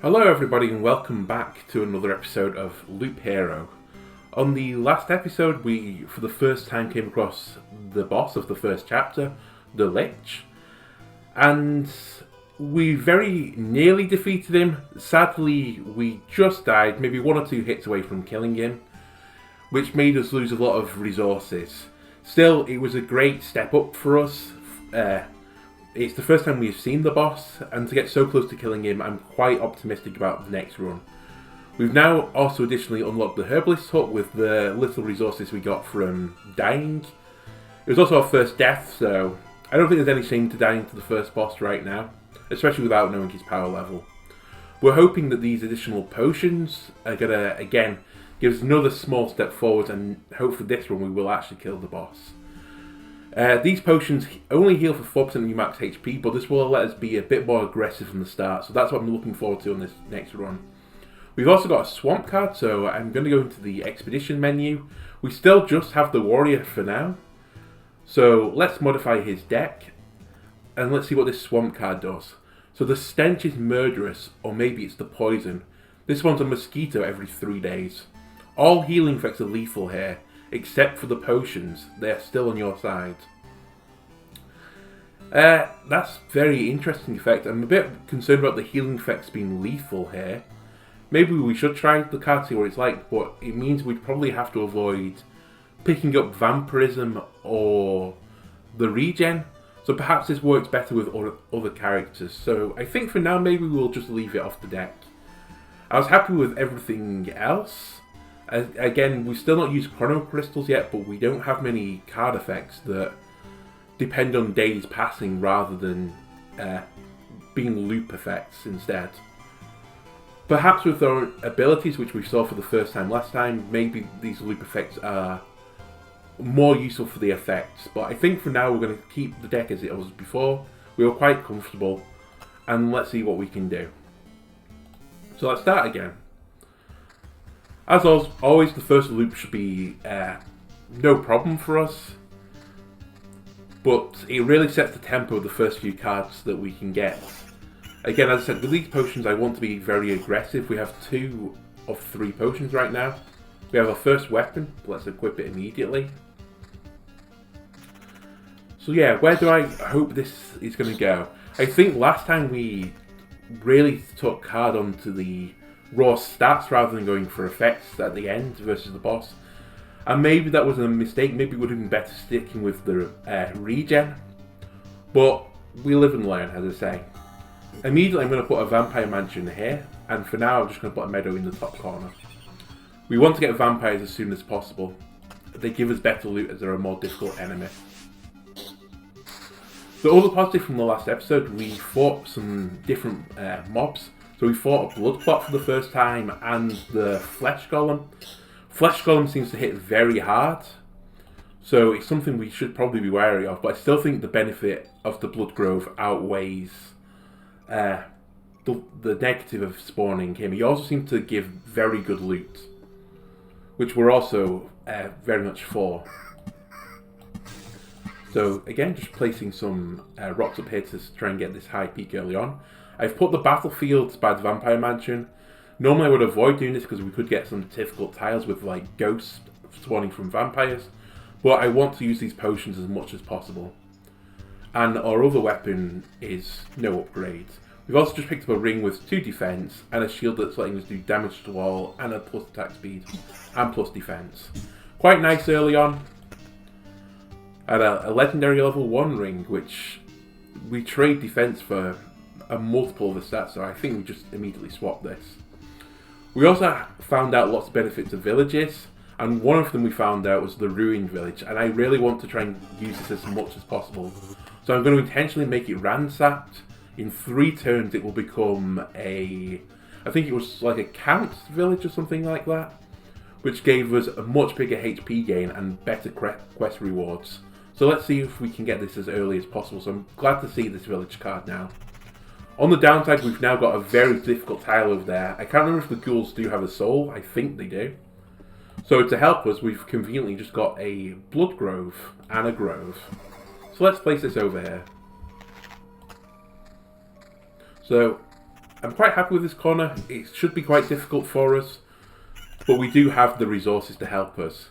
Hello everybody and welcome back to another episode of Loop Hero. On the last episode we, for the first time, came across the boss of the first chapter, the Lich. And we very nearly defeated him. Sadly we just died, maybe one or two hits away from killing him, which made us lose a lot of resources. Still, it was a great step up for us. It's the first time we've seen the boss, and to get so close to killing him, I'm quite optimistic about the next run. We've now also additionally unlocked the Herbalist Hut with the little resources we got from dying. It was also our first death, so I don't think there's any shame to dying to the first boss right now, especially without knowing his power level. We're hoping that these additional potions are going to, again, give us another small step forward, and hopefully this run we will actually kill the boss. These potions only heal for 4% of your max HP, but this will let us be a bit more aggressive from the start, so that's what I'm looking forward to on this next run. We've also got a swamp card, so I'm going to go into the expedition menu. We still just have the warrior for now, so let's modify his deck, and let's see what this swamp card does. So the stench is murderous, or maybe it's the poison. This one's a mosquito every 3 days. All healing effects are lethal here, except for the potions. They're still on your side. That's very interesting effect. I'm a bit concerned about the healing effects being lethal here. Maybe we should try the card, see what it's like, but it means we'd probably have to avoid picking up vampirism or the regen. So perhaps this works better with other characters. So I think for now maybe we'll just leave it off the deck. I was happy with everything else. Again, we've still not used chrono crystals yet, but we don't have many card effects that depend on days passing rather than being loop effects instead. Perhaps with our abilities, which we saw for the first time last time, maybe these loop effects are more useful for the effects. But I think for now we're going to keep the deck as it was before. We were quite comfortable, and let's see what we can do. So let's start again. As always, the first loop should be no problem for us, but it really sets the tempo of the first few cards that we can get. Again, as I said, with these potions I want to be very aggressive. We have 2 of 3 potions right now. We have our first weapon, let's equip it immediately. So yeah, where do I hope this is going to go? I think last time we really took hard onto the raw stats rather than going for effects at the end versus the boss, and maybe that was a mistake. Maybe it would have been better sticking with the regen, but we live and learn, as I say. Immediately I'm going to put a vampire mansion here, and for now I'm just going to put a meadow in the top corner. We want to get vampires as soon as possible. They give us better loot as they're a more difficult enemy. The other positive from the last episode, we fought some different mobs. So we fought a blood clot for the first time, and the Flesh Golem. Flesh Golem seems to hit very hard, so it's something we should probably be wary of, but I still think the benefit of the Blood Grove outweighs the negative of spawning him. He also seems to give very good loot, which we're also very much for. So again, just placing some rocks up here to try and get this high peak early on. I've put the battlefields by the Vampire Mansion. Normally I would avoid doing this because we could get some difficult tiles with like ghosts spawning from vampires, but I want to use these potions as much as possible. And our other weapon is no upgrades. We've also just picked up a ring with 2 defense and a shield that's letting us do damage to the wall and a plus attack speed and plus defense. Quite nice early on. At a legendary level 1 ring, which we trade defense for a multiple of the stats, so I think we just immediately swap this. We also found out lots of benefits of villages, and one of them we found out was the ruined village, and I really want to try and use this as much as possible. So I'm going to intentionally make it ransacked. In 3 turns it will become I think it was like a count village or something like that, which gave us a much bigger HP gain and better quest rewards. So let's see if we can get this as early as possible. So I'm glad to see this village card now. On the downside, we've now got a very difficult tile over there. I can't remember if the ghouls do have a soul. I think they do. So to help us, we've conveniently just got a blood grove and a grove. So let's place this over here. So I'm quite happy with this corner. It should be quite difficult for us, but we do have the resources to help us.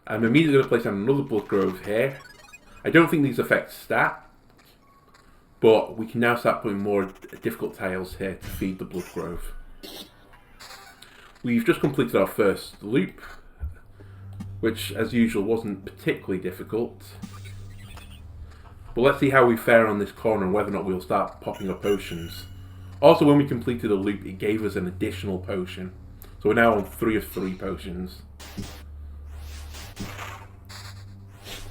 I'm immediately going to place down another Blood Grove here. I don't think these affect stat, but we can now start putting more difficult tiles here to feed the Blood Grove. We've just completed our first loop, which as usual wasn't particularly difficult. But let's see how we fare on this corner and whether or not we'll start popping up potions. Also, when we completed a loop, it gave us an additional potion. So we're now on 3 of 3 potions.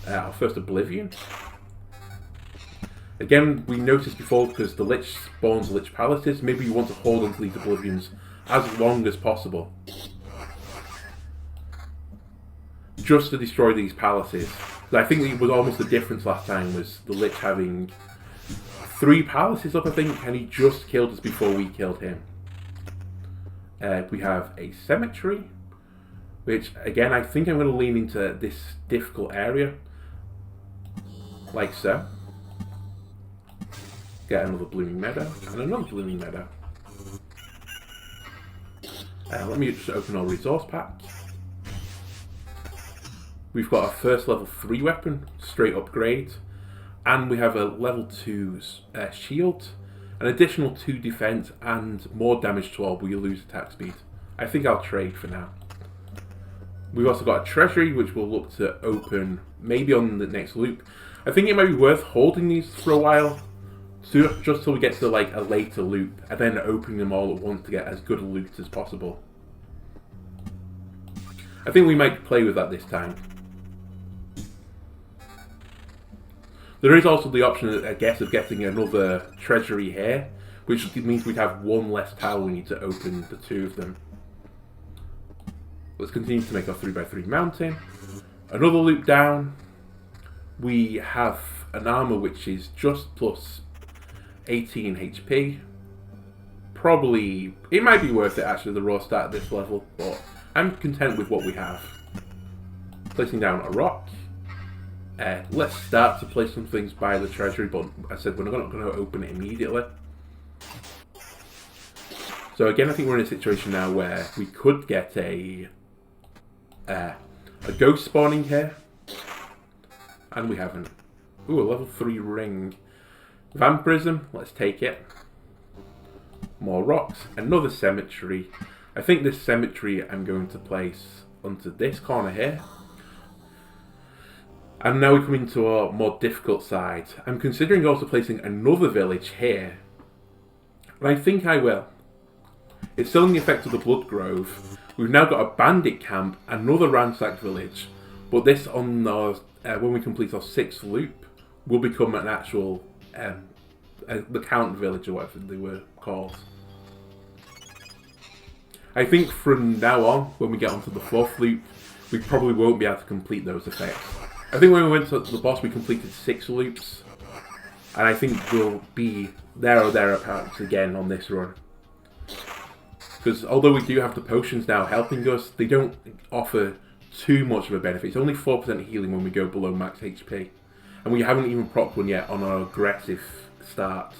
Our first Oblivion. Again, we noticed before, because the Lich spawns Lich Palaces, maybe you want to hold onto these Oblivions as long as possible. Just to destroy these palaces. I think it was almost the difference last time, was the Lich having 3 palaces up, I think, and he just killed us before we killed him. We have a cemetery, which, again, I think I'm going to lean into this difficult area, like so. Get another blooming meadow, and another blooming meadow. Let me just open our resource pack. We've got our first level 3 weapon, straight upgrade, and we have a level 2 shield, an additional 2 defense, and more damage to all, but you lose attack speed. I think I'll trade for now. We've also got a treasury, which we'll look to open maybe on the next loop. I think it might be worth holding these for a while, just till we get to like a later loop, and then opening them all at once to get as good a loot as possible. I think we might play with that this time. There is also the option, I guess, of getting another treasury here, which means we'd have 1 less tile we need to open the 2 of them. Let's continue to make our 3x3 mountain. Another loop down. We have an armor which is just plus 18 HP. Probably, it might be worth it actually, the raw stat at this level, but I'm content with what we have. Placing down a rock. Let's start to place some things by the treasury, but I said we're not going to open it immediately. So again, I think we're in a situation now where we could get a ghost spawning here, and we haven't. Ooh, a level 3 ring. Vampirism, let's take it. More rocks, another cemetery. I think this cemetery I'm going to place onto this corner here. And now we come into our more difficult side. I'm considering also placing another village here. And I think I will. It's still in the effect of the Blood Grove. We've now got a Bandit Camp, another ransacked village. But this, on our, when we complete our 6th loop, will become an actual, the Count village or whatever they were called. I think from now on, when we get onto the 4th loop, we probably won't be able to complete those effects. I think when we went to the boss, we completed 6 loops, and I think we'll be there or thereabouts again on this run. Because although we do have the potions now helping us, they don't offer too much of a benefit. It's only 4% healing when we go below max HP, and we haven't even procced one yet on our aggressive start.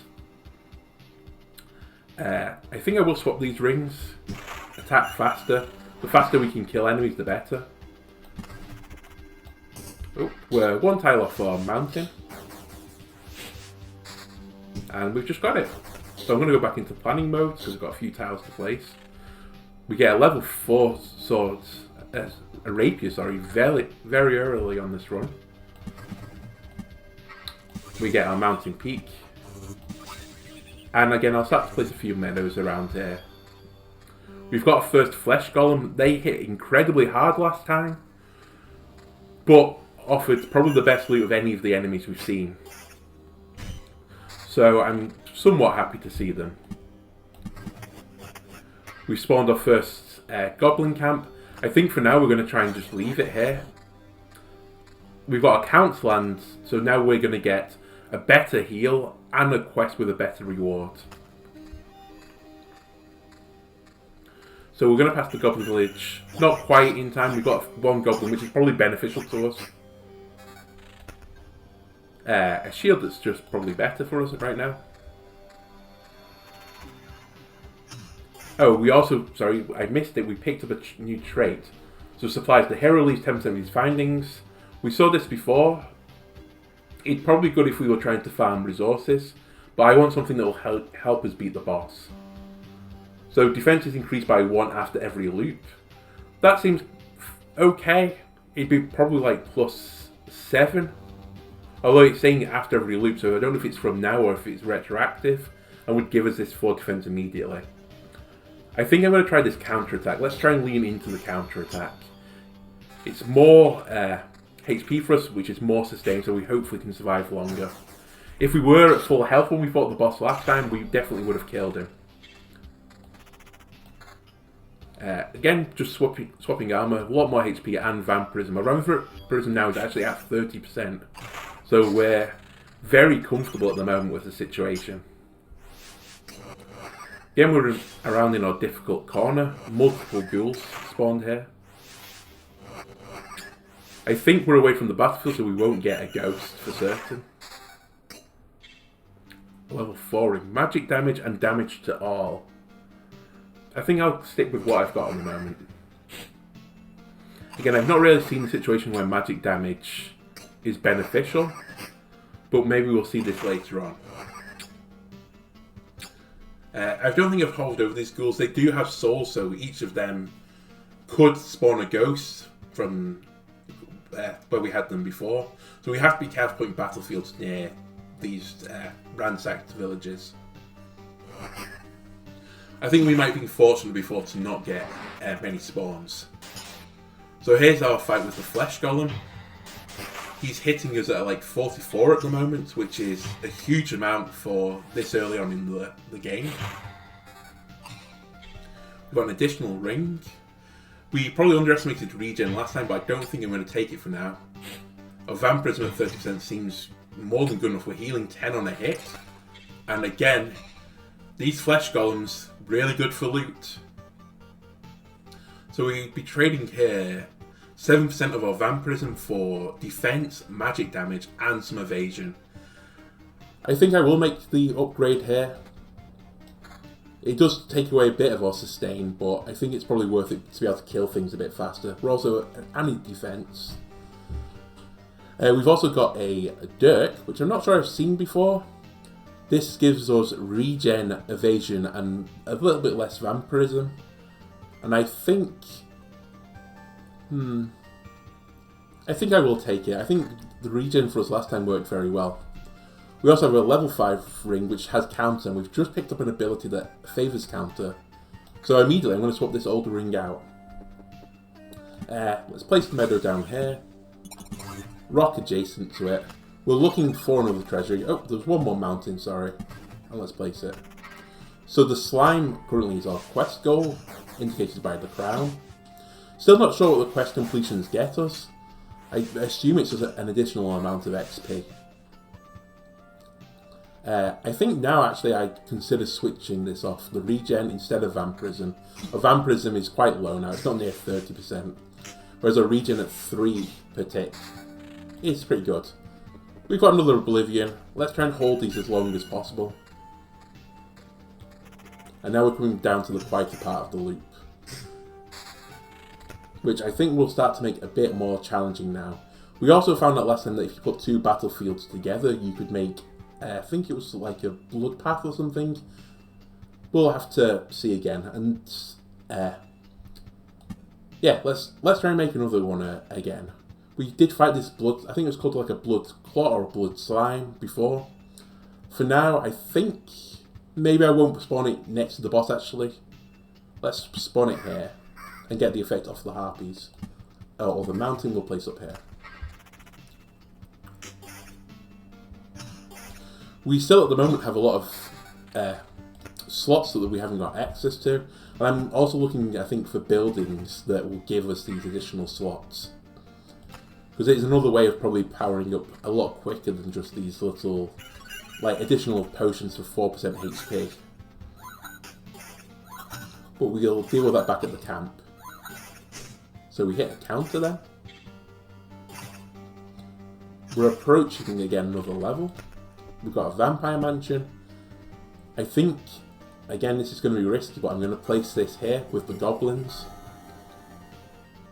I think I will swap these rings. Attack faster. The faster we can kill enemies, the better. Oh, we're 1 tile off our mountain. And we've just got it. So I'm going to go back into planning mode, because we've got a few tiles to place. We get a level 4 sword, a rapier, sorry, very, very early on this run. We get our mountain peak. And again, I'll start to place a few meadows around here. We've got a first Flesh Golem. They hit incredibly hard last time, but offered probably the best loot of any of the enemies we've seen. So I'm somewhat happy to see them. We've spawned our first Goblin Camp. I think for now we're going to try and just leave it here. We've got a Count's land, so now we're going to get a better heal and a quest with a better reward. So we're going to pass the Goblin Village, not quite in time. We've got 1 Goblin, which is probably beneficial to us. A shield that's just probably better for us right now. Oh, we also, sorry, I missed it, we picked up a new trait. So supplies, the hero leaves 10% of his findings. We saw this before. It's probably good if we were trying to farm resources, but I want something that will help us beat the boss. So defense is increased by 1 after every loop. That seems okay. It'd be probably like +7. Although it's saying after every loop, so I don't know if it's from now or if it's retroactive, and would give us this 4 defense immediately. I think I'm going to try this counterattack. Let's try and lean into the counterattack. It's more HP for us, which is more sustained, so we hopefully can survive longer. If we were at full health when we fought the boss last time, we definitely would have killed him. Again, just swapping armor, a lot more HP and vampirism. Our vampirism now is actually at 30%, so we're very comfortable at the moment with the situation. Again, we're around in our difficult corner. Multiple ghouls spawned here. I think we're away from the battlefield, so we won't get a ghost for certain. Level 4 in magic damage and damage to all. I think I'll stick with what I've got at the moment. Again, I've not really seen a situation where magic damage is beneficial, but maybe we'll see this later on. I don't think I've hovered over these ghouls. They do have souls, so each of them could spawn a ghost from where we had them before. So we have to be careful putting battlefields near these ransacked villages. I think we might be fortunate before to not get many spawns. So here's our fight with the Flesh Golem. He's hitting us at like 44 at the moment, which is a huge amount for this early on in the game. We've got an additional ring. We probably underestimated regen last time, but I don't think I'm going to take it for now. Our vampirism at 30% seems more than good enough. We're healing 10 on a hit. And again, these Flesh Golems, really good for loot. So we'd be trading here 7% of our vampirism for defense, magic damage, and some evasion. I think I will make the upgrade here. It does take away a bit of our sustain, but I think it's probably worth it to be able to kill things a bit faster. We're also an anti-defense. We've also got a dirk, which I'm not sure I've seen before. This gives us regen, evasion, and a little bit less vampirism. And I think... I think I will take it. I think the regen for us last time worked very well. We also have a level 5 ring which has counter, and we've just picked up an ability that favours counter. So immediately I'm going to swap this older ring out. Let's place the meadow down here. Rock adjacent to it. We're looking for another treasury. Oh, there's one more mountain, sorry. And let's place it. So the slime currently is our quest goal, indicated by the crown. Still not sure what the quest completions get us. I assume it's just an additional amount of XP. I think now actually I'd consider switching this off, the regen instead of vampirism. Our vampirism is quite low now, it's not near 30%. Whereas our regen at 3 per tick is pretty good. We've got another Oblivion. Let's try and hold these as long as possible. And now we're coming down to the quieter part of the loop, which I think will start to make a bit more challenging now. We also found out last time that if you put 2 battlefields together, you could make, I think it was like a blood path or something. We'll have to see again. And yeah, let's try and make another one again. We did fight this blood, I think it was called like a blood clot or a blood slime before. For now, I think maybe I won't spawn it next to the boss actually. Let's spawn it here and get the effect off the harpies. Or the mountain we'll place up here. We still at the moment have a lot of slots that we haven't got access to. And I'm also looking, I think, for buildings that will give us these additional slots. Because it's another way of probably powering up a lot quicker than just these little, like, additional potions for 4% HP. But we'll deal with that back at the camp. So we hit a counter then. We're approaching again another level. We've got a vampire mansion. I think Again, this is going to be risky, but I'm going to place this here with the goblins.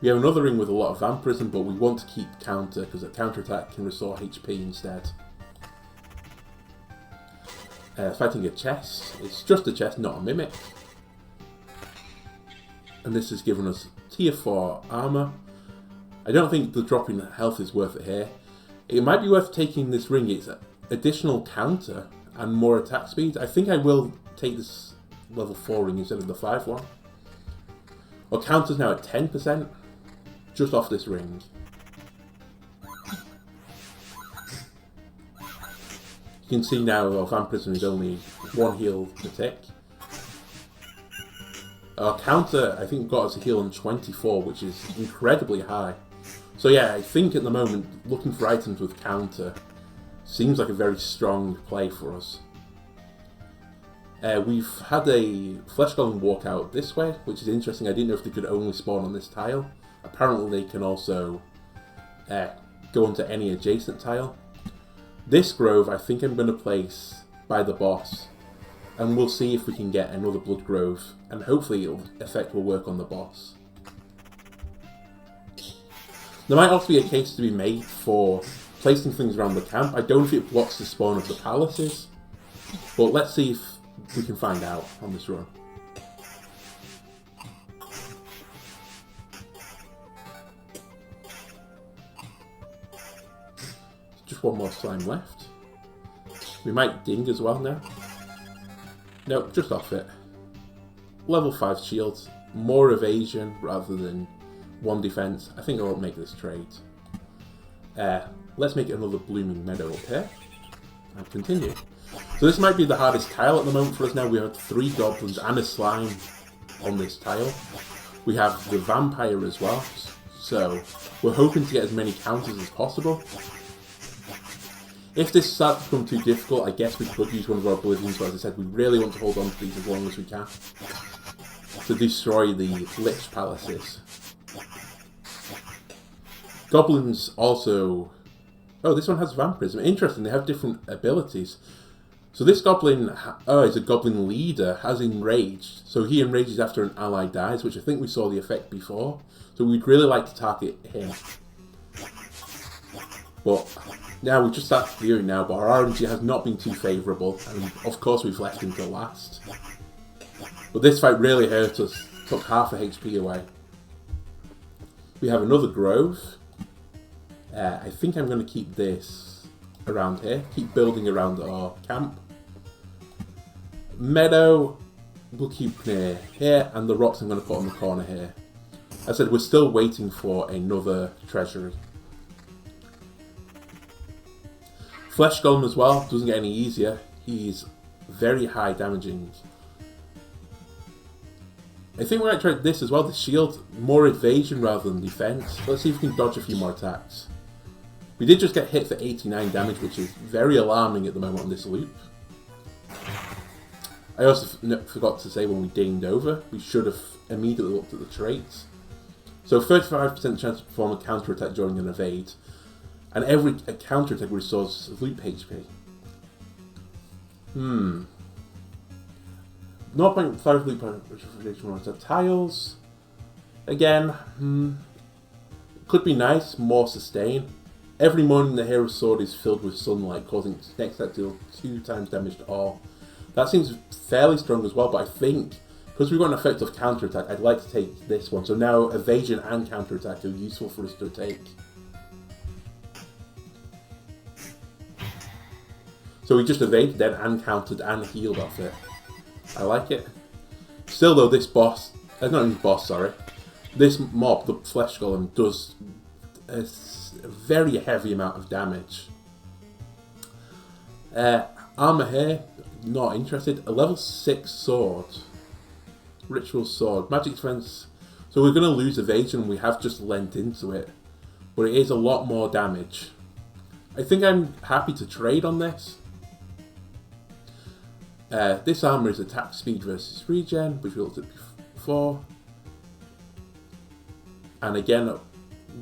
We have another ring with a lot of vampirism, but we want to keep counter, because a counterattack can restore HP instead. Fighting a chest. It's just a chest, not a mimic. And this has given us tier 4 armor. I don't think the drop in health is worth it here. It might be worth taking this ring. It's additional counter and more attack speed. I think I will take this level 4 ring instead of the 5 one. Our counter's now at 10%, just off this ring. You can see now our vampirism is only 1 heal per tick. Our counter, I think, got us a heal on 24, which is incredibly high. So yeah, I think at the moment, looking for items with counter seems like a very strong play for us. We've had a Flesh Golem walk out this way, which is interesting. I didn't know if they could only spawn on this tile. Apparently they can also go onto any adjacent tile. This grove I think I'm going to place by the boss, and we'll see if we can get another blood grove, and hopefully effect will work on the boss. There might also be a case to be made for placing things around the camp. I don't know if it blocks the spawn of the palaces, but let's see if we can find out on this run. Just one more slime left. We might ding as well now. Nope, just off it. Level 5 shields, more evasion rather than 1 defense. I think I won't make this trade. Let's make another blooming meadow up here and continue. So this might be the hardest tile at the moment for us now. We have 3 goblins and a slime on this tile. We have the vampire as well, so we're hoping to get as many counters as possible. If this starts to become too difficult, I guess we could use one of our oblivions, but as I said, we really want to hold on to these as long as we can to destroy the Lich palaces. Goblins also... Oh, this one has vampirism. Interesting, they have different abilities. So this goblin, is a goblin leader, has enraged. So he enrages after an ally dies, which I think we saw the effect before. So we'd really like to target him. But now we just started clearing now, but our RNG has not been too favourable, and of course we've left him to last. But this fight really hurt us, took half a HP away. We have another grove. I think I'm going to keep this around here, keep building around our camp. Meadow we'll keep near here, and the rocks I'm going to put on the corner here. As I said, we're still waiting for another treasury. Flesh Golem as well, doesn't get any easier. He's very high damaging. I think we might try this as well, the shield, more evasion rather than defense. Let's see if we can dodge a few more attacks. We did just get hit for 89 damage, which is very alarming at the moment on this loop. I also forgot to say when we dinged over, we should have immediately looked at the traits. So 35% chance to perform a counterattack during an evade. And every counterattack restores loop HP. 0.5 loop penetration tiles. Again, could be nice, more sustain. Every morning the hero's sword is filled with sunlight, causing next attack to deal 2 times damage to all. That seems fairly strong as well, but I think, because we've got an effect of counterattack, I'd like to take this one. So now evasion and counterattack are useful for us to take. So we just evaded then and countered and healed off it. I like it. Still though, this boss, not even boss, sorry. This mob, the Flesh Golem, does a very heavy amount of damage. Armor here, not interested. A level 6 sword. Ritual sword. Magic defense. So we're going to lose evasion, we have just lent into it. But it is a lot more damage. I think I'm happy to trade on this. This armor is attack speed versus regen, which we looked at before. And again,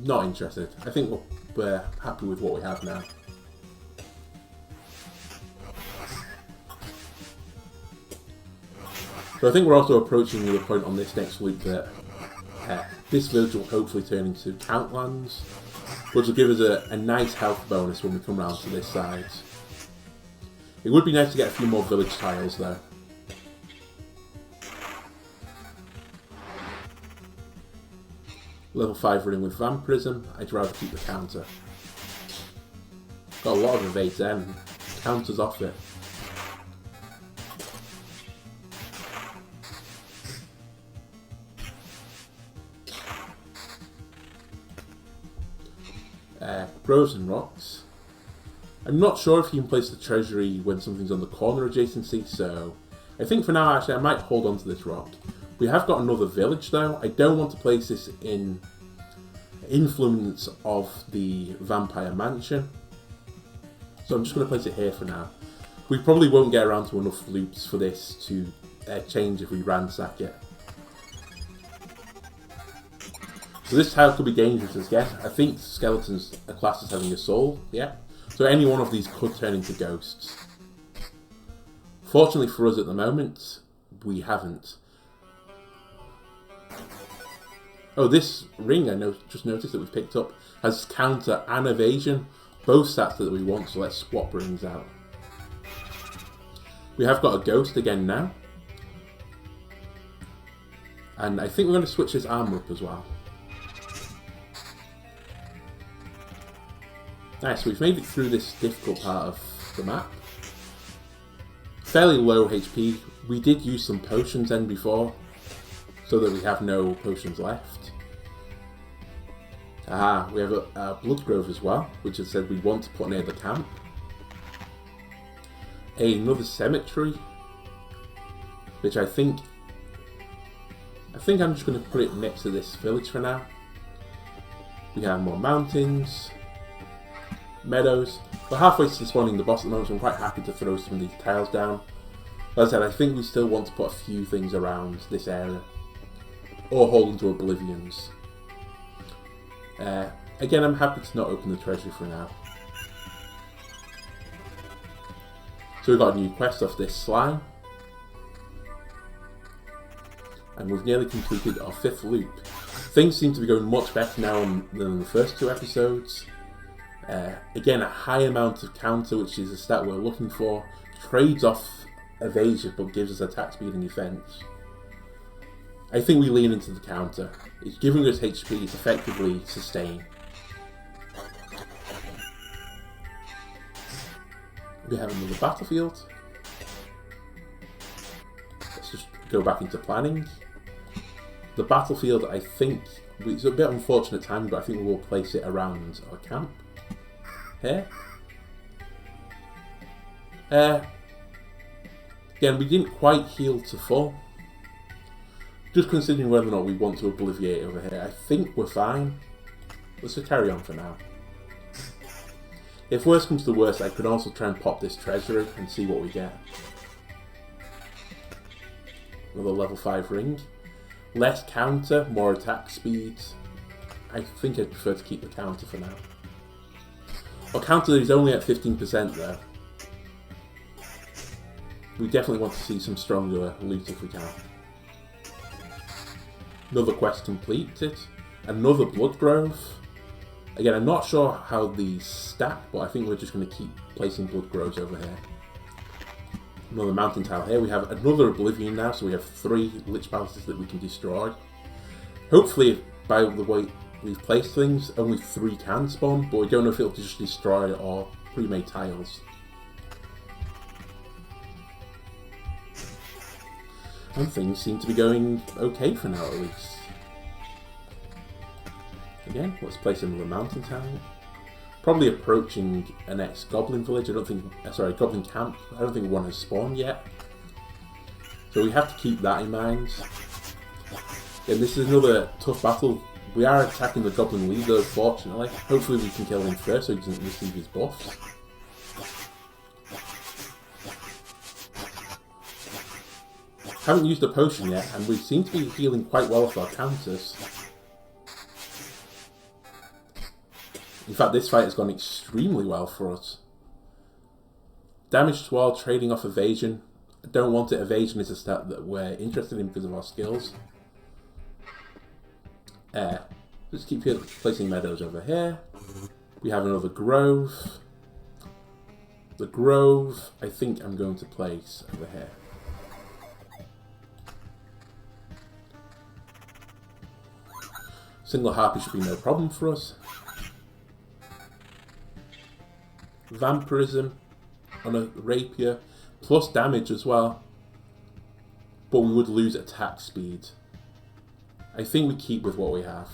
not interested. I think we're happy with what we have now. But I think we're also approaching the point on this next loop that this village will hopefully turn into Countlands, which will give us a nice health bonus when we come round to this side. It would be nice to get a few more village tiles though. Level 5 running with Vampirism, I'd rather keep the counter. Got a lot of evades then, counters off it. Groves and rocks. I'm not sure if you can place the treasury when something's on the corner adjacency, so I think for now actually I might hold on to this rock. We have got another village though. I don't want to place this in influence of the vampire mansion, so I'm just going to place it here for now. We probably won't get around to enough loops for this to change if we ransack it. So this tile could be dangerous again. I think skeletons are classed as having a soul, yeah. So any one of these could turn into ghosts. Fortunately for us at the moment, we haven't. Oh, this ring I just noticed that we've picked up has counter and evasion, both stats that we want, so let's swap rings out. We have got a ghost again now. And I think we're going to switch his armor up as well. Nice, we've made it through this difficult part of the map. Fairly low HP. We did use some potions then before, so that we have no potions left. We have a blood grove as well, which has said we want to put near the camp. Another cemetery, which I think I'm just going to put it next to this village for now. We have more mountains. Meadows. We're halfway to spawning the boss at the moment, so I'm quite happy to throw some of these tiles down. As I said, I think we still want to put a few things around this area. Or hold into oblivions. Again, I'm happy to not open the treasury for now. So we've got a new quest off this slime. And we've nearly completed our 5th loop. Things seem to be going much better now than the first 2 episodes. Again, a high amount of counter, which is a stat we're looking for. Trades off evasion, but gives us attack speed and defense. I think we lean into the counter. It's giving us HP, it's effectively sustain. We have another battlefield. Let's just go back into planning. The battlefield, I think, it's a bit unfortunate timing, but I think we will place it around our camp. Here. Again, we didn't quite heal to full. Just considering whether or not we want to obliviate over here, I think we're fine. Let's just carry on for now. If worse comes to worse, I could also try and pop this treasury and see what we get. Another level 5 ring. Less counter, more attack speed. I think I'd prefer to keep the counter for now. Our counter is only at 15% though. We definitely want to see some stronger loot if we can. Another quest completed. Another blood grove. Again, I'm not sure how these stack, but I think we're just going to keep placing blood groves over here. Another mountain tile here. We have another oblivion now, so we have 3 lich palaces that we can destroy. Hopefully, by the way we've placed things, only 3 can spawn, but we don't know if it'll just destroy our pre-made tiles. And things seem to be going okay for now, at least. Again, let's place another mountain tile. Probably approaching a next Goblin village. I don't think, sorry, Goblin Camp. I don't think one has spawned yet. So we have to keep that in mind. And this is another tough battle. We are attacking the Goblin leader, fortunately. Hopefully we can kill him first so he doesn't receive his buffs. Haven't used a potion yet, and we seem to be healing quite well with our counters. In fact, this fight has gone extremely well for us. Damage while trading off evasion. I don't want it. Evasion is a stat that we're interested in because of our skills. Air. Let's keep placing meadows over here. We have another grove. The grove, I think I'm going to place over here. Single harpy should be no problem for us. Vampirism on a rapier, plus damage as well. But we would lose attack speed. I think we keep with what we have.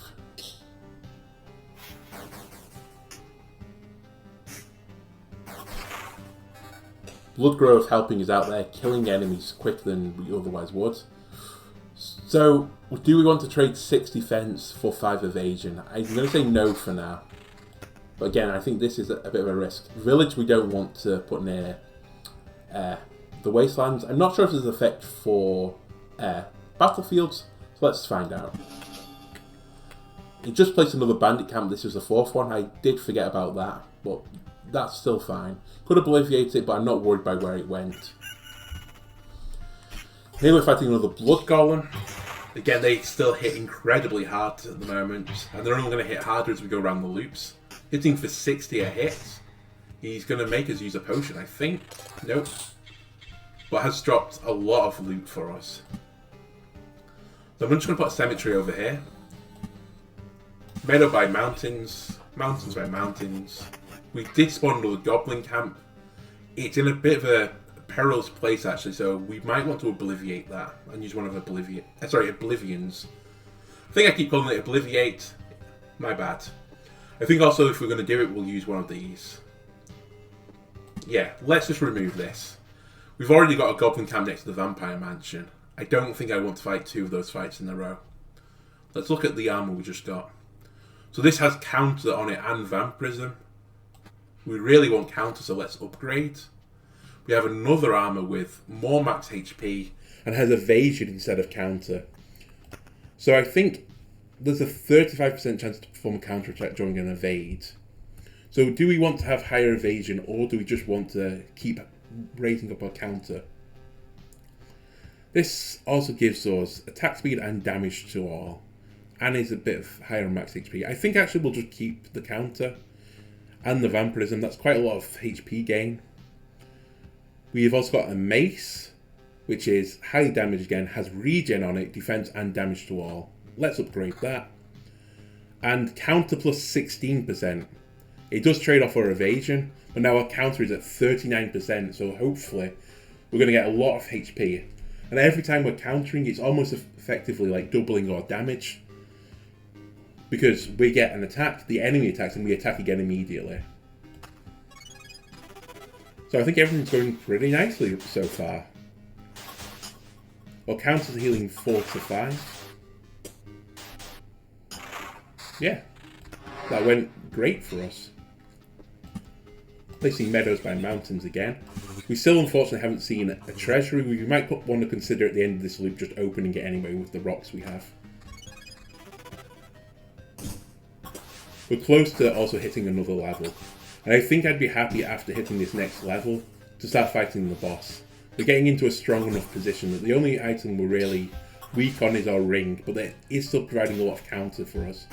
Bloodgrowth helping us out there, killing enemies quicker than we otherwise would. So, do we want to trade 6 defense for 5 evasion? I'm going to say no for now. But again, I think this is a bit of a risk. Village we don't want to put near the wastelands. I'm not sure if there's an effect for battlefields, so let's find out. He just placed another bandit camp. This was the 4th one. I did forget about that, but that's still fine. Could obliviate it, but I'm not worried by where it went. Here we're fighting another blood golem. Again, they still hit incredibly hard at the moment, and they're only going to hit harder as we go around the loops. Hitting for 60 a hit. He's going to make us use a potion, I think. Nope. But has dropped a lot of loot for us. So I'm just going to put a cemetery over here. Meadow by mountains. Mountains by mountains. We did spawn another Goblin Camp. It's in a bit of a perilous place actually, so we might want to obliviate that and use one of Oblivions. I think I keep calling it Obliviate. My bad. I think also if we're going to do it, we'll use one of these. Yeah, let's just remove this. We've already got a Goblin Camp next to the Vampire Mansion. I don't think I want to fight 2 of those fights in a row. Let's look at the armor we just got. So this has counter on it and vampirism. We really want counter, so let's upgrade. We have another armor with more max HP and has evasion instead of counter. So I think there's a 35% chance to perform a counterattack during an evade. So do we want to have higher evasion, or do we just want to keep raising up our counter? This also gives us attack speed and damage to all, and is a bit of higher max HP. I think actually we'll just keep the counter and the vampirism. That's quite a lot of HP gain. We've also got a mace, which is high damage again, has regen on it, defense and damage to all. Let's upgrade that. And counter plus 16%. It does trade off our evasion, but now our counter is at 39%, so hopefully we're going to get a lot of HP. And every time we're countering, it's almost effectively like doubling our damage. Because we get an attack, the enemy attacks, and we attack again immediately. So I think everything's going pretty nicely so far. Our counter's healing 4 to 5. Yeah, that went great for us. Placing meadows by mountains again. We still unfortunately haven't seen a treasury. We might want to consider at the end of this loop just opening it anyway with the rocks we have. We're close to also hitting another level. And I think I'd be happy after hitting this next level to start fighting the boss. We're getting into a strong enough position that the only item we're really weak on is our ring, but it is still providing a lot of counter for us.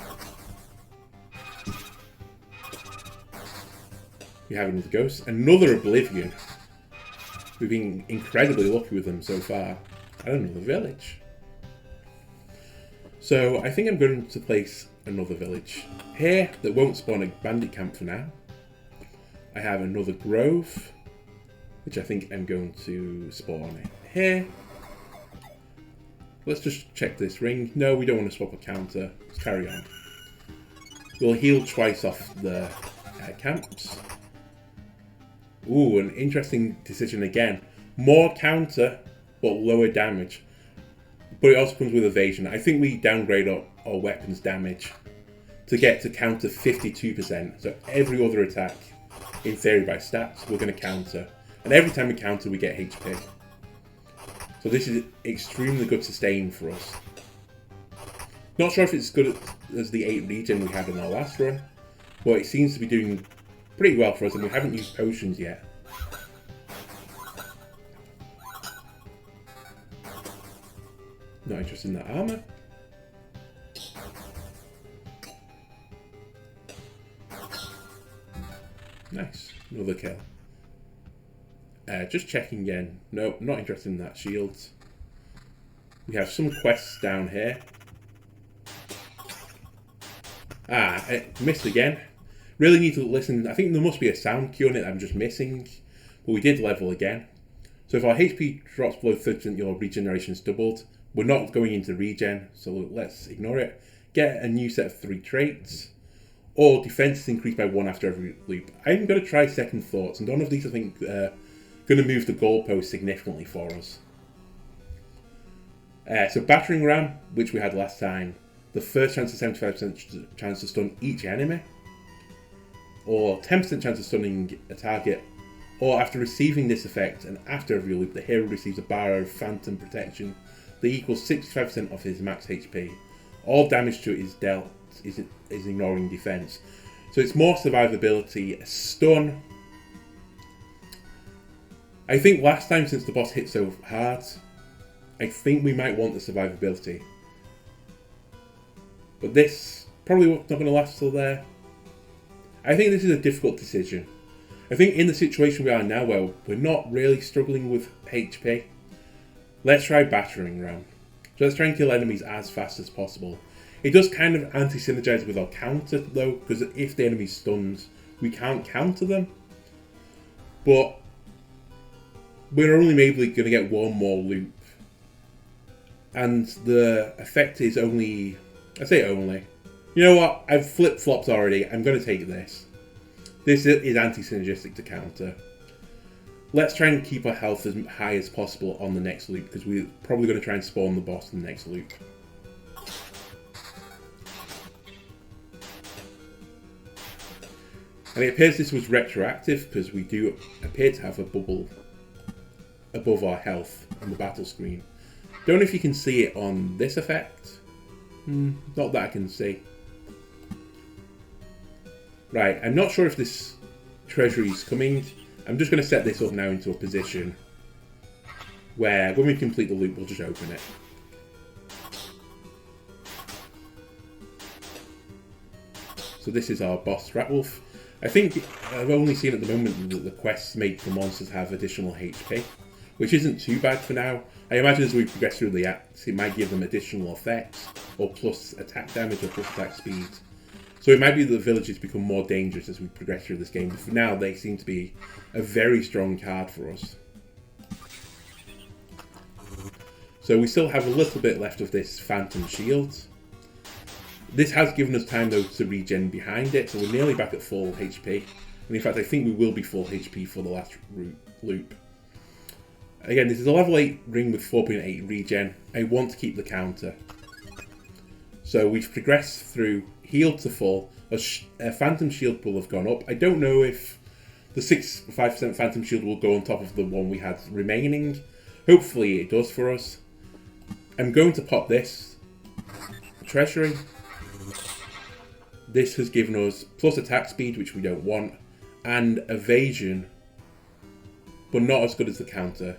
We have another ghost, another Oblivion. We've been incredibly lucky with them so far. And another village. So I think I'm going to place another village here that won't spawn a bandit camp for now. I have another grove, which I think I'm going to spawn here. Let's just check this ring. No, we don't want to swap a counter. Let's carry on. We'll heal twice off the camps. Ooh, an interesting decision again. More counter, but lower damage. But it also comes with evasion. I think we downgrade our weapons damage to get to counter 52%. So every other attack, in theory by stats, we're going to counter. And every time we counter, we get HP. So this is extremely good sustain for us. Not sure if it's as good as the 8 regen we had in our last run, but it seems to be doing pretty well for us, and we haven't used potions yet. Not interested in that armor. Nice. Another kill. Just checking again. No, not interested in that shield. We have some quests down here. Missed again. Really need to listen. I think there must be a sound cue on it that I'm just missing. But we did level again. So if our HP drops below 30%, your regeneration is doubled. We're not going into regen, so let's ignore it. Get a new set of 3 traits. Or defense is increased by 1 after every loop. I'm going to try Second Thoughts, and none of these I think going to move the goalpost significantly for us. So Battering Ram, which we had last time. The first chance of 75% chance to stun each enemy. Or 10% chance of stunning a target. Or after receiving this effect, and after every loop, the hero receives a bar of Phantom Protection that equals 65% of his max HP. All damage to it is dealt is ignoring defense. So it's more survivability. A stun. I think last time, since the boss hit so hard, I think we might want the survivability. But this probably not going to last till there. I think this is a difficult decision. I think in the situation we are now, where we're not really struggling with HP, let's try Battering Ram. So let's try and kill enemies as fast as possible. It does kind of anti-synergize with our counter though, because if the enemy's stunned, we can't counter them. But we're only maybe going to get one more loop. And the effect is only... I say only. You know what? I've flip-flopped already. I'm going to take this. This is anti-synergistic to counter. Let's try and keep our health as high as possible on the next loop, because we're probably going to try and spawn the boss in the next loop. And it appears this was retroactive, because we do appear to have a bubble above our health on the battle screen. Don't know if you can see it on this effect. Not that I can see. Right, I'm not sure if this treasury is coming. I'm just going to set this up now into a position where when we complete the loop, we'll just open it. So this is our boss Ratwolf. I think I've only seen at the moment that the quests make the monsters have additional HP, which isn't too bad for now. I imagine as we progress through the acts, it might give them additional effects, or plus attack damage, or plus attack speed. So it might be that the villages become more dangerous as we progress through this game, but for now they seem to be a very strong card for us. So we still have a little bit left of this Phantom Shield. This has given us time though to regen behind it, so we're nearly back at full HP. And in fact I think we will be full HP for the last loop. Again, this is a level 8 ring with 4.8 regen. I want to keep the counter. So we've progressed through healed to full. A Phantom Shield will have gone up. I don't know if the 5% Phantom Shield will go on top of the one we had remaining. Hopefully it does for us. I'm going to pop this. Treasury. This has given us plus attack speed, which we don't want, and evasion, but not as good as the counter.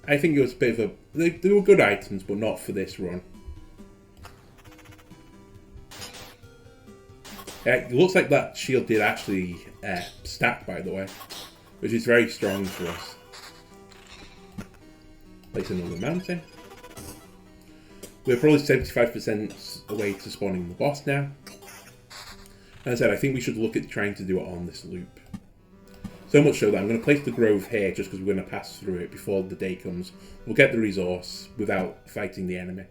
I think it was a bit of a... They were good items, but not for this run. It looks like that shield did actually stack, by the way, which is very strong for us. Place another mountain. We're probably 75% away to spawning the boss now. As I said, I think we should look at trying to do it on this loop. So much so that I'm going to place the grove here just because we're going to pass through it before the day comes. We'll get the resource without fighting the enemy.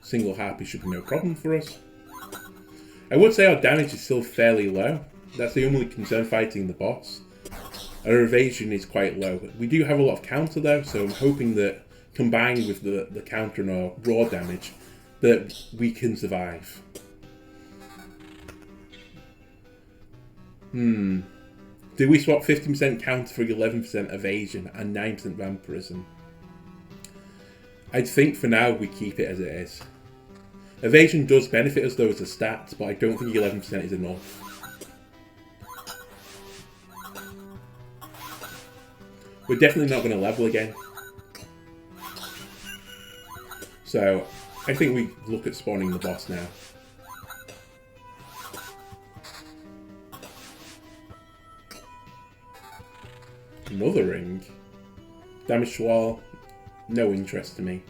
Single harpy should be no problem for us. I would say our damage is still fairly low. That's the only concern fighting the boss. Our evasion is quite low. We do have a lot of counter though, so I'm hoping that combined with the counter and our raw damage, that we can survive. Do we swap 15% counter for 11% evasion and 9% vampirism? I think for now we keep it as it is. Evasion does benefit us though as a stat, but I don't think 11% is enough. We're definitely not going to level again. So, I think we look at spawning the boss now. Another ring. Damage wall. No interest to me.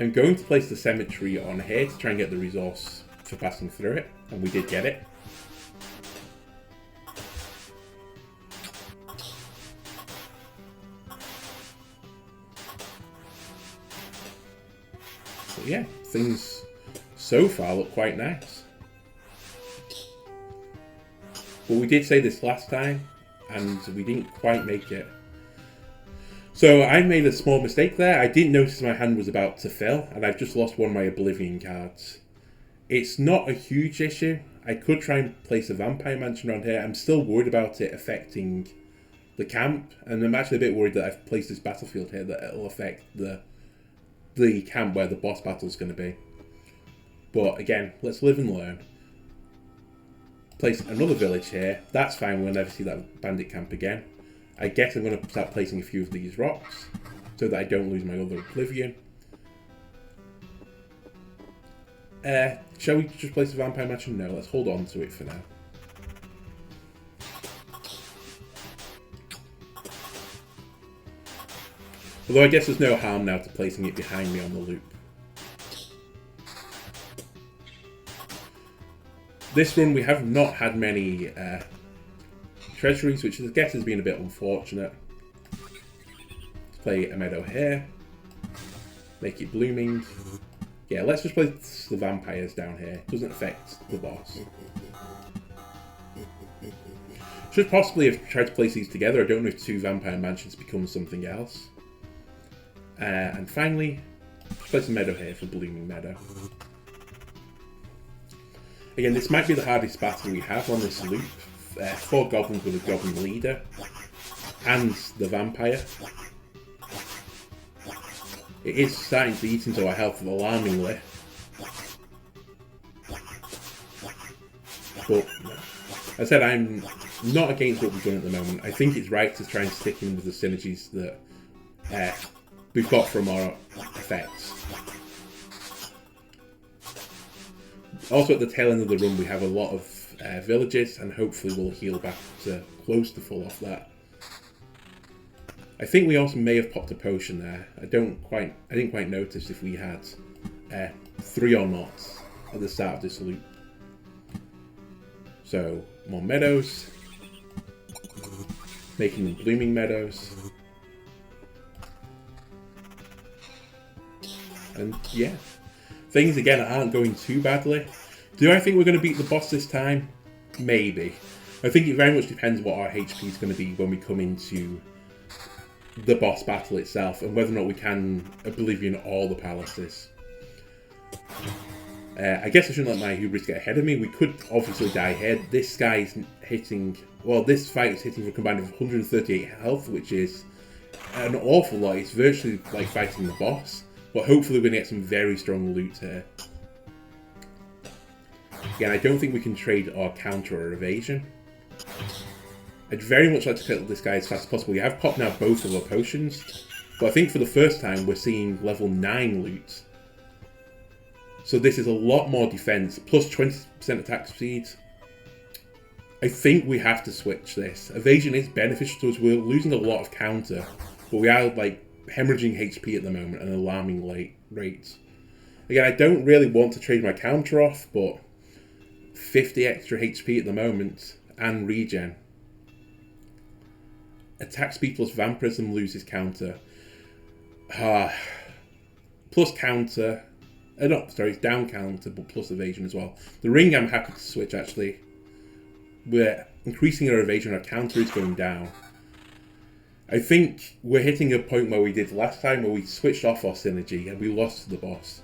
I'm going to place the cemetery on here to try and get the resource for passing through it. And we did get it. But yeah, things so far look quite nice. But we did say this last time, and we didn't quite make it. So I made a small mistake there. I didn't notice my hand was about to fill, and I've just lost one of my Oblivion cards. It's not a huge issue. I could try and place a Vampire Mansion around here. I'm still worried about it affecting the camp, and I'm actually a bit worried that I've placed this battlefield here that it'll affect the camp where the boss battle is going to be. But again, let's live and learn. Place another village here. That's fine, we'll never see that Bandit Camp again. I guess I'm going to start placing a few of these rocks so that I don't lose my other Oblivion. Shall we just place a Vampire Mansion? No, let's hold on to it for now. Although I guess there's no harm now to placing it behind me on the loop. This run we have not had many treasuries, which I guess has been a bit unfortunate. Let's play a meadow here. Make it blooming. Yeah, let's just place the vampires down here. It doesn't affect the boss. Should possibly have tried to place these together. I don't know if two vampire mansions become something else. And finally, let's place a meadow here for blooming meadow. Again, this might be the hardest battle we have on this loop. 4 goblins with a goblin leader. And the vampire. It is starting to eat into our health alarmingly. But, as I said, I'm not against what we've done at the moment. I think it's right to try and stick in with the synergies that we've got from our effects. Also, at the tail end of the run, we have a lot of villages, and hopefully we'll heal back to close to full off that. I think we also may have popped a potion there. I didn't quite notice if we had 3 or not at the start of this loop. So, more meadows. Making them blooming meadows. And yeah, things again aren't going too badly. Do I think we're going to beat the boss this time? Maybe. I think it very much depends what our HP is going to be when we come into the boss battle itself, and whether or not we can Oblivion all the palaces. I guess I shouldn't let my hubris get ahead of me. We could obviously die here. This guy's hitting... Well, this fight is hitting for a combined of 138 health, which is an awful lot. It's virtually like fighting the boss. But hopefully we're going to get some very strong loot here. Again, I don't think we can trade our counter or evasion. I'd very much like to kill this guy as fast as possible. We have popped now both of our potions. But I think for the first time we're seeing level 9 loot. So this is a lot more defense, plus 20% attack speed. I think we have to switch this. Evasion is beneficial to us. We're losing a lot of counter. But we are like hemorrhaging HP at the moment at an alarming rate. Again, I don't really want to trade my counter off, but 50 extra HP at the moment and regen. Attack speed plus vampirism loses counter. Plus counter. No, sorry, it's down counter, but plus evasion as well. The ring I'm happy to switch actually. We're increasing our evasion, our counter is going down. I think we're hitting a point where we did last time, where we switched off our synergy and we lost to the boss.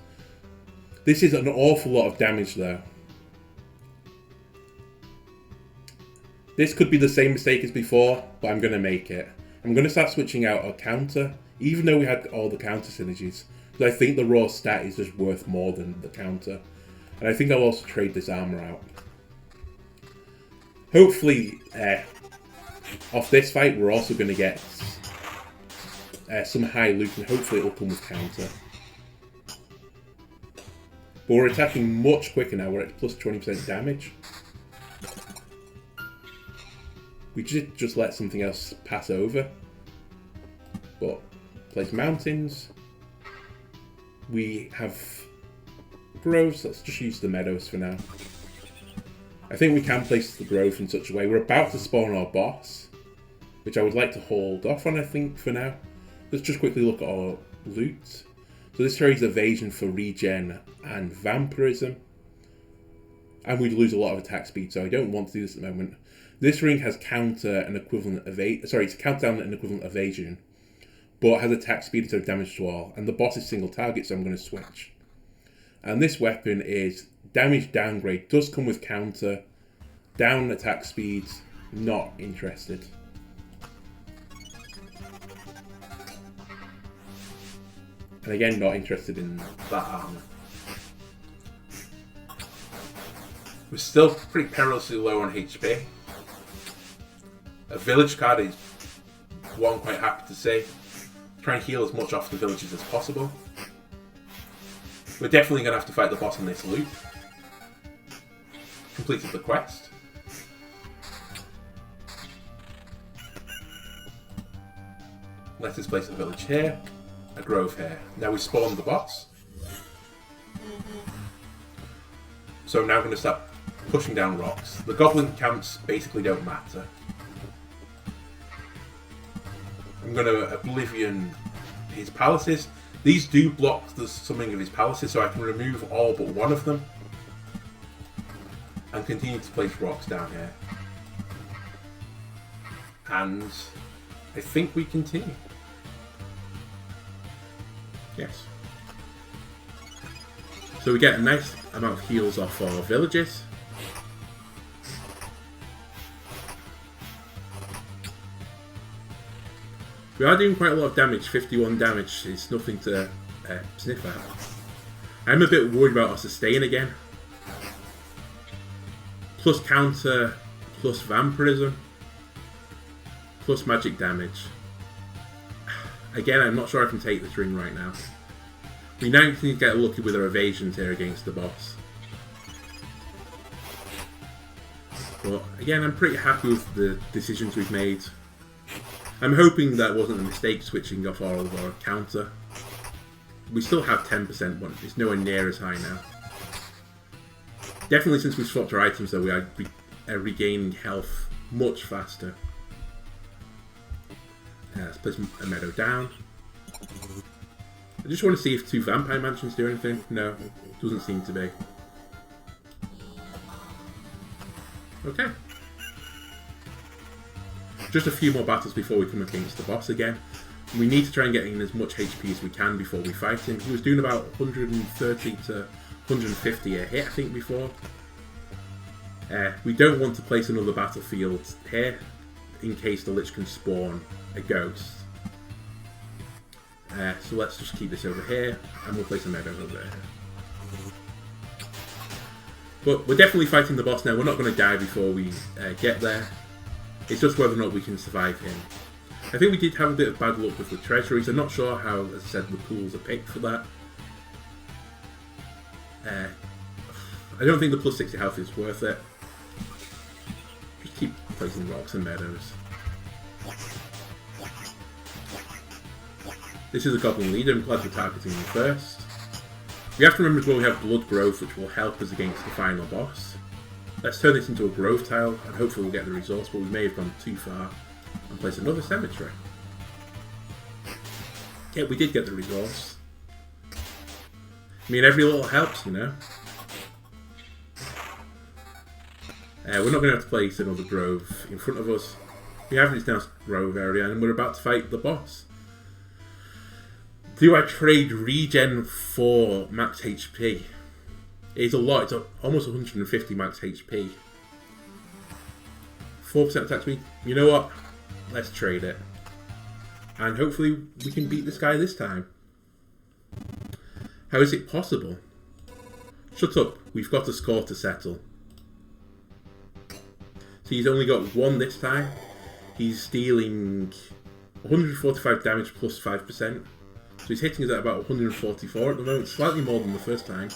This is an awful lot of damage though. This could be the same mistake as before, but I'm going to make it. I'm going to start switching out our counter, even though we had all the counter synergies. Because I think the raw stat is just worth more than the counter. And I think I'll also trade this armor out. Hopefully, off this fight, we're also going to get some high loot, and hopefully it'll come with counter. But we're attacking much quicker now. We're at plus 20% damage. We just let something else pass over. But place mountains. We have groves. Let's just use the meadows for now. I think we can place the grove in such a way. We're about to spawn our boss, which I would like to hold off on, I think, for now. Let's just quickly look at our loot. So this trades evasion for regen and vampirism. And we'd lose a lot of attack speed, so I don't want to do this at the moment. This ring has counter and equivalent it's countdown and equivalent evasion, but has attack speed instead of damage to all. And the boss is single target, so I'm going to switch. And this weapon is damage downgrade. Does come with counter, down attack speed. Not interested. And again, not interested in that armor. We're still pretty perilously low on HP. A village card is what I'm quite happy to say. Try and heal as much off the villages as possible. We're definitely going to have to fight the boss in this loop. Completed the quest. Let us place a village here, a grove here. Now we spawned the boss. So I'm now going to start pushing down rocks. The Goblin Camps basically don't matter. I'm going to Oblivion his palaces. These do block the summoning of his palaces, so I can remove all but one of them. And continue to place rocks down here. And I think we continue. Yes. So we get a nice amount of heals off our villages. We are doing quite a lot of damage. 51 damage is nothing to sniff at. I'm a bit worried about our sustain again. Plus counter, plus vampirism, plus magic damage. Again, I'm not sure I can take this ring right now. We now need to get lucky with our evasions here against the boss. But again, I'm pretty happy with the decisions we've made. I'm hoping that wasn't a mistake switching off all of our counter. We still have 10%, but it's nowhere near as high now. Definitely since we swapped our items though, we are regaining health much faster. Let's place a meadow down. I just want to see if 2 vampire mansions do anything. No, doesn't seem to be. Okay. Just a few more battles before we come against the boss again. We need to try and get in as much HP as we can before we fight him. He was doing about 130 to 150 a hit, I think, before. We don't want to place another battlefield here in case the Lich can spawn a ghost. So let's just keep this over here, and we'll place a meadow over there. But we're definitely fighting the boss now. We're not going to die before we get there. It's just whether or not we can survive him. I think we did have a bit of bad luck with the treasuries. I'm not sure how, as I said, the pools are picked for that. I don't think the plus 60 health is worth it. Just keep placing rocks and meadows. This is a Goblin leader. I'm glad we're targeting him first. We have to remember as well we have Blood Growth, which will help us against the final boss. Let's turn this into a grove tile, and hopefully we'll get the resource, but we may have gone too far and place another cemetery. Yeah, we did get the resource. I mean, every little helps, you know. We're not going to have to place another grove in front of us. We have this now grove area, and we're about to fight the boss. Do I trade regen for max HP? It's a lot, it's almost 150 max HP. 4% attack speed. You know what? Let's trade it. And hopefully we can beat this guy this time. How is it possible? Shut up, we've got a score to settle. So he's only got 1 this time. He's stealing 145 damage plus 5%. So he's hitting us at about 144 at the moment, slightly more than the first time.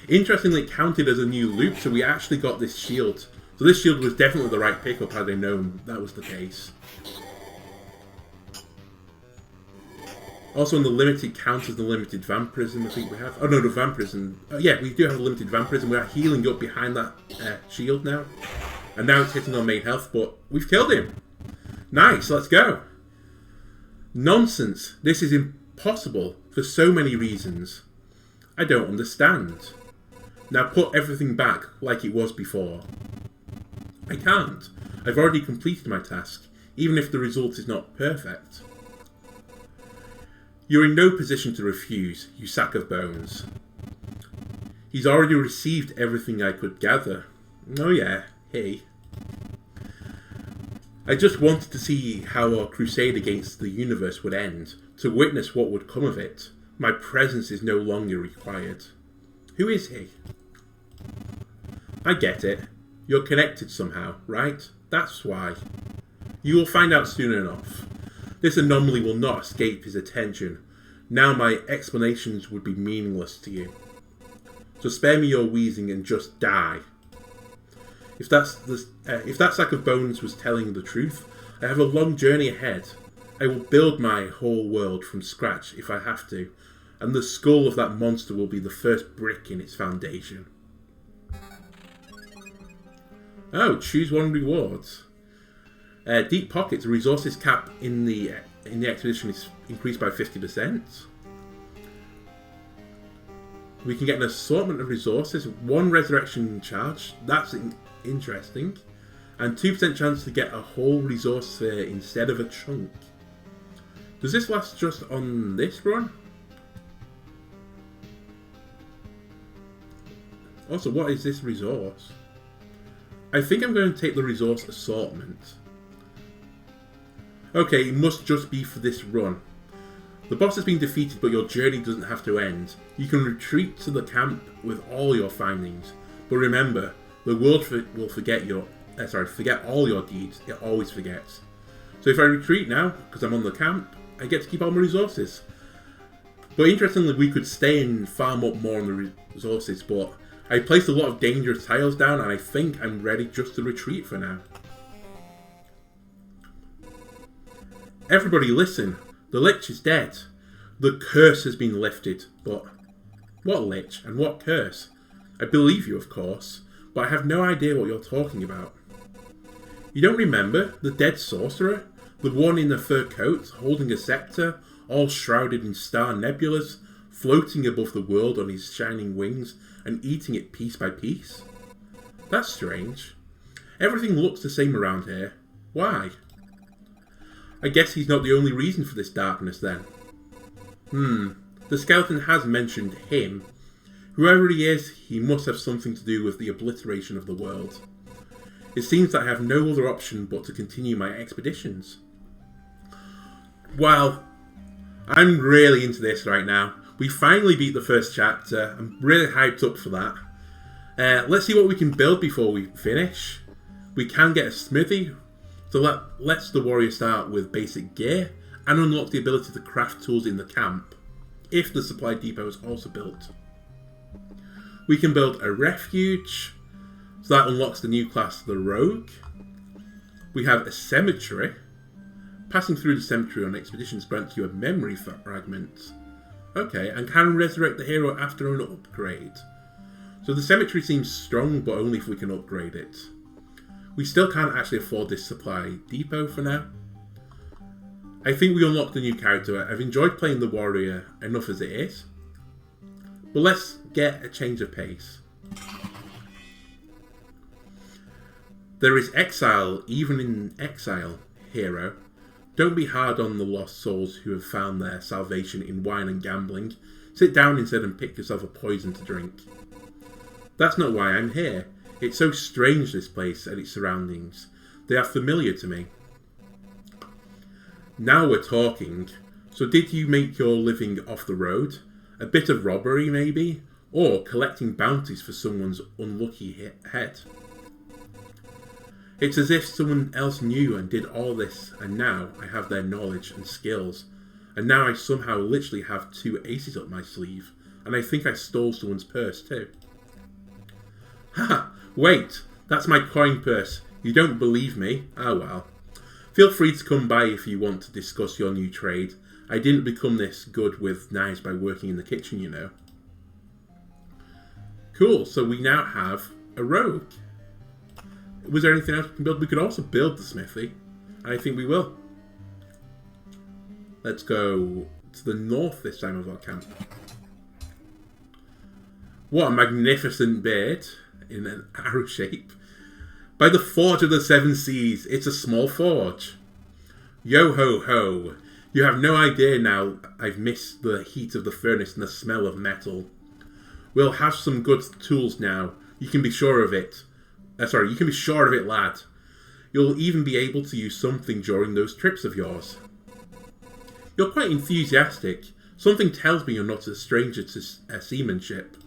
Interestingly, it counted as a new loop, so we actually got this shield. So this shield was definitely the right pickup had I known that was the case. Also in the limited count as the limited vampirism I think we have. Oh no, the vampirism. Yeah, we do have a limited vampirism. We are healing up behind that shield now. And now it's hitting on main health, but we've killed him. Nice, let's go. Nonsense. This is impossible for so many reasons. I don't understand. Now put everything back like it was before. I can't. I've already completed my task, even if the result is not perfect. You're in no position to refuse, you sack of bones. He's already received everything I could gather. Oh yeah, hey. I just wanted to see how our crusade against the universe would end, to witness what would come of it. My presence is no longer required. Who is he? I get it. You're connected somehow, right? That's why. You will find out soon enough. This anomaly will not escape his attention. Now my explanations would be meaningless to you. So spare me your wheezing and just die. If that sack of bones was telling the truth, I have a long journey ahead. I will build my whole world from scratch if I have to, and the skull of that monster will be the first brick in its foundation. Oh, choose one rewards. Deep pockets. The resources cap in the expedition is increased by 50%. We can get an assortment of resources. 1 resurrection charge. That's interesting. And 2% chance to get a whole resource sphere instead of a chunk. Does this last just on this run? Also, what is this resource? I think I'm going to take the resource assortment. Okay, it must just be for this run. The boss has been defeated, but your journey doesn't have to end. You can retreat to the camp with all your findings. But remember, the world will forget all your deeds. It always forgets. So if I retreat now, because I'm on the camp, I get to keep all my resources. But interestingly, we could stay and farm up more on the resources, but I placed a lot of dangerous tiles down, and I think I'm ready just to retreat for now. Everybody listen. The Lich is dead. The curse has been lifted. But what Lich and what curse? I believe you, of course, but I have no idea what you're talking about. You don't remember the dead sorcerer? The one in the fur coat, holding a scepter, all shrouded in star nebulas, floating above the world on his shining wings and eating it piece by piece? That's strange. Everything looks the same around here. Why? I guess he's not the only reason for this darkness then. The skeleton has mentioned him. Whoever he is, he must have something to do with the obliteration of the world. It seems that I have no other option but to continue my expeditions. Well, I'm really into this right now. We finally beat the first chapter. I'm really hyped up for that. Let's see what we can build before we finish. We can get a smithy. So let's the warrior start with basic gear and unlock the ability to craft tools in the camp, if the supply depot is also built. We can build a refuge, so that unlocks the new class, the rogue. We have a cemetery. Passing through the cemetery on expeditions grants you a memory fragment. Okay, and can resurrect the hero after an upgrade. So the cemetery seems strong, but only if we can upgrade it. We still can't actually afford this supply depot for now. I think we unlocked a new character. I've enjoyed playing the warrior enough as it is. But let's get a change of pace. There is exile, even in exile, hero. Don't be hard on the lost souls who have found their salvation in wine and gambling. Sit down instead and pick yourself a poison to drink. That's not why I'm here. It's so strange, this place and its surroundings. They are familiar to me. Now we're talking. So did you make your living off the road? A bit of robbery, maybe? Or collecting bounties for someone's unlucky head? It's as if someone else knew and did all this, and now I have their knowledge and skills. And now I somehow literally have 2 aces up my sleeve. And I think I stole someone's purse too. Haha, wait, that's my coin purse. You don't believe me? Oh well. Feel free to come by if you want to discuss your new trade. I didn't become this good with knives by working in the kitchen, you know. Cool, so we now have a rogue. Was there anything else we can build? We could also build the smithy. And I think we will. Let's go to the north this time of our camp. What a magnificent beard in an arrow shape. By the Forge of the Seven Seas, it's a small forge. Yo ho ho. You have no idea now I've missed the heat of the furnace and the smell of metal. We'll have some good tools now. You can be sure of it. You can be sure of it, lad. You'll even be able to use something during those trips of yours. You're quite enthusiastic. Something tells me you're not a stranger to seamanship.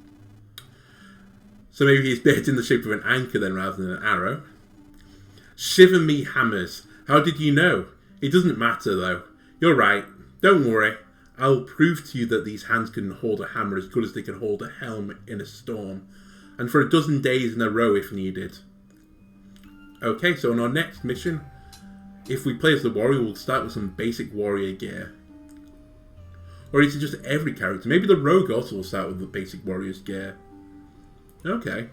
So maybe he's built in the shape of an anchor then rather than an arrow. Shiver me hammers. How did you know? It doesn't matter though. You're right. Don't worry. I'll prove to you that these hands can hold a hammer as good as they can hold a helm in a storm. And for a dozen days in a row if needed. Okay, so on our next mission, if we play as the warrior, we'll start with some basic warrior gear. Or is it just every character? Maybe the rogue also will start with the basic warrior's gear. Okay.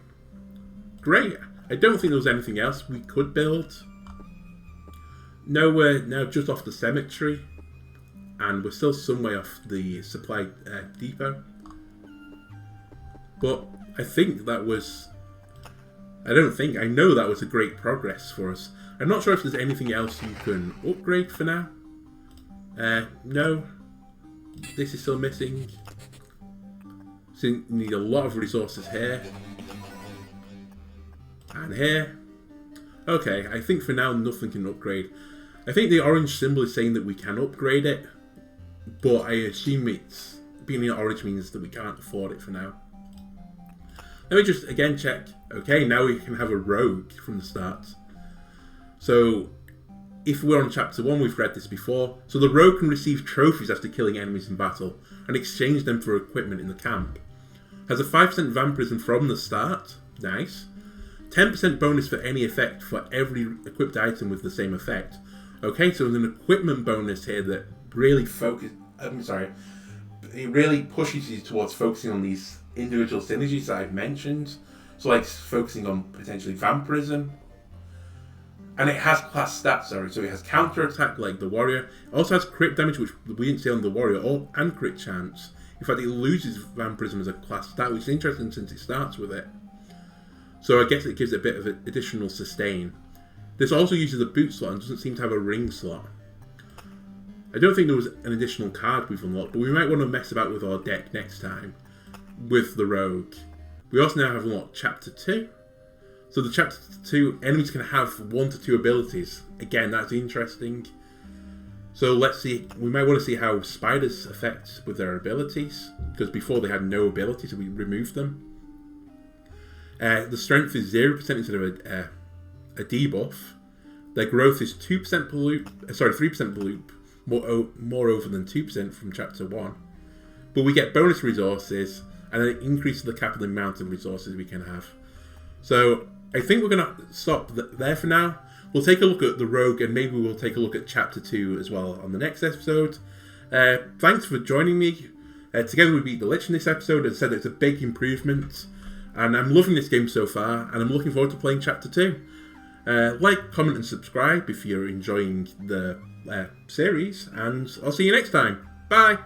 Great. I don't think there was anything else we could build. No, we're now just off the cemetery. And we're still some way off the supply depot. But I think that was... I know that was a great progress for us. I'm not sure if there's anything else you can upgrade for now. No. This is still missing. So you need a lot of resources here. And here. Okay, I think for now nothing can upgrade. I think the orange symbol is saying that we can upgrade it. But I assume it's being in orange means that we can't afford it for now. Let me just again check. Okay, now we can have a rogue from the start. So, if we're on chapter 1, we've read this before. So the rogue can receive trophies after killing enemies in battle and exchange them for equipment in the camp. Has a 5% vampirism from the start. Nice. 10% bonus for any effect for every equipped item with the same effect. Okay, so there's an equipment bonus here that really it really pushes you towards focusing on these individual synergies that I've mentioned. So like focusing on potentially vampirism. And it has class stats, so it has counterattack like the warrior. It also has crit damage, which we didn't see on the warrior, and crit chance. In fact, it loses vampirism as a class stat, which is interesting since it starts with it. So I guess it gives it a bit of additional sustain. This also uses a boot slot and doesn't seem to have a ring slot. I don't think there was an additional card we've unlocked, but we might want to mess about with our deck next time with the rogue. We also now have unlocked chapter 2. So the chapter 2, enemies can have 1 to 2 abilities. Again, that's interesting. So let's see, we might want to see how spiders affect with their abilities, because before they had no abilities, so we removed them. The strength is 0% instead of a debuff. Their growth is 2% per loop, 3% per loop, more over than 2% from chapter 1. But we get bonus resources and an increase in the cap of the amount of resources we can have. So I think we're going to stop there for now. We'll take a look at the rogue and maybe we'll take a look at chapter 2 as well on the next episode. Thanks for joining me. Together we beat the Lich in this episode. As I said, it's a big improvement. And I'm loving this game so far, and I'm looking forward to playing chapter 2. Like, comment and subscribe if you're enjoying the series, and I'll see you next time. Bye!